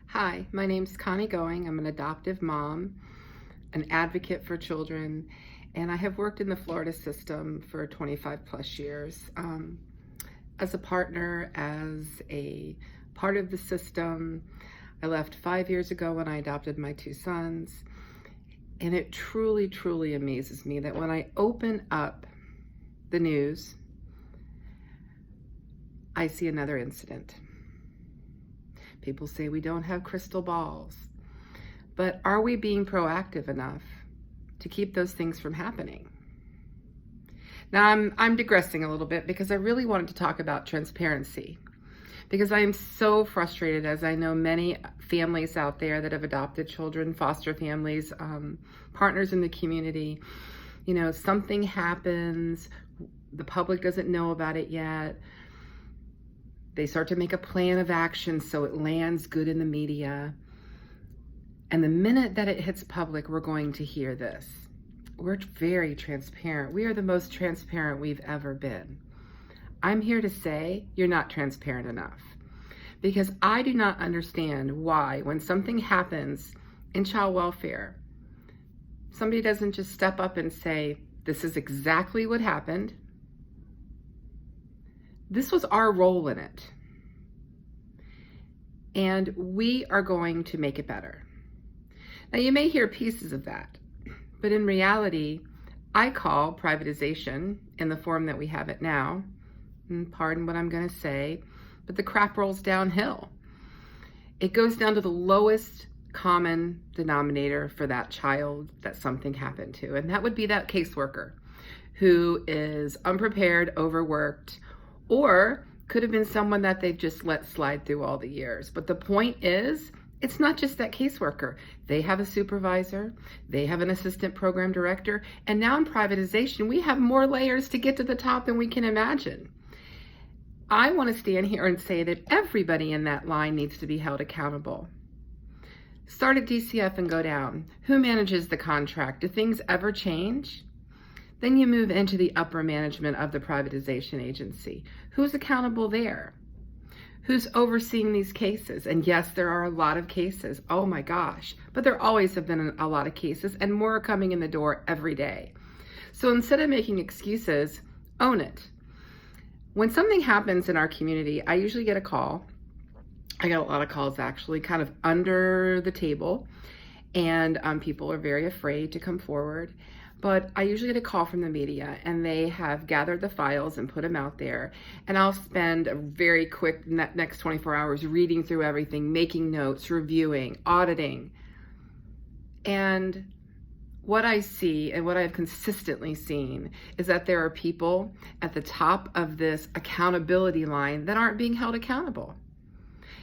Hi, my name's Connie Going. I'm an adoptive mom, an advocate for children, and I have worked in the Florida system for 25 plus years as a partner, as a part of the system. I left 5 years ago when I adopted my two sons, and it truly, truly amazes me that when I open up the news, I see another incident. People say we don't have crystal balls, but are we being proactive enough to keep those things from happening? Now I'm digressing a little bit because I really wanted to talk about transparency, because I am so frustrated, as I know many families out there that have adopted children, foster families, partners in the community. You know, something happens, the public doesn't know about it yet. They start to make a plan of action so it lands good in the media. And the minute that it hits public, we're going to hear this. We're very transparent. We are the most transparent we've ever been. I'm here to say you're not transparent enough, because I do not understand why, when something happens in child welfare, somebody doesn't just step up and say, this is exactly what happened. This was our role in it, and we are going to make it better. Now, you may hear pieces of that, but in reality, I call privatization in the form that we have it now, and pardon what I'm going to say, but the crap rolls downhill. It goes down to the lowest common denominator for that child that something happened to, and that would be that caseworker who is unprepared, overworked, or could have been someone that they've just let slide through all the years. But the point is, it's not just that caseworker. They have a supervisor, they have an assistant program director, and now in privatization, we have more layers to get to the top than we can imagine. I want to stand here and say that everybody in that line needs to be held accountable. Start at DCF and go down. Who manages the contract? Do things ever change? Then you move into the upper management of the privatization agency. Who's accountable there? Who's overseeing these cases? And yes, there are a lot of cases. Oh my gosh. But there always have been a lot of cases, and more are coming in the door every day. So instead of making excuses, own it. When something happens in our community, I usually get a call. I get a lot of calls actually, kind of under the table, and people are very afraid to come forward. But I usually get a call from the media, and they have gathered the files and put them out there. And I'll spend a very quick next 24 hours reading through everything, making notes, reviewing, auditing. And what I see, and what I've consistently seen, is that there are people at the top of this accountability line that aren't being held accountable.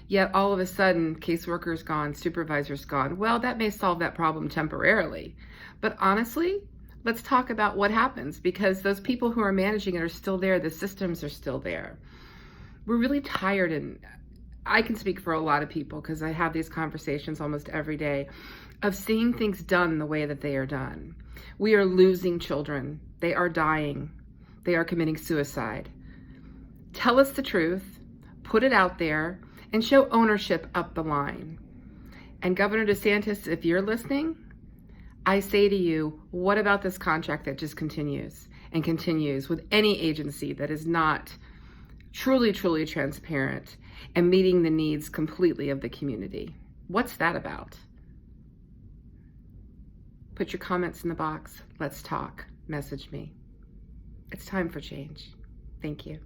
Yet all of a sudden, caseworkers gone, supervisors gone. Well, that may solve that problem temporarily. But honestly, let's talk about what happens, because those people who are managing it are still there. The systems are still there. We're really tired, and I can speak for a lot of people because I have these conversations almost every day, of seeing things done the way that they are done. We are losing children. They are dying. They are committing suicide. Tell us the truth, put it out there, and show ownership up the line. And Governor DeSantis, if you're listening, I say to you, what about this contract that just continues and continues with any agency that is not truly, truly transparent and meeting the needs completely of the community? What's that about? Put your comments in the box. Let's talk. Message me. It's time for change. Thank you.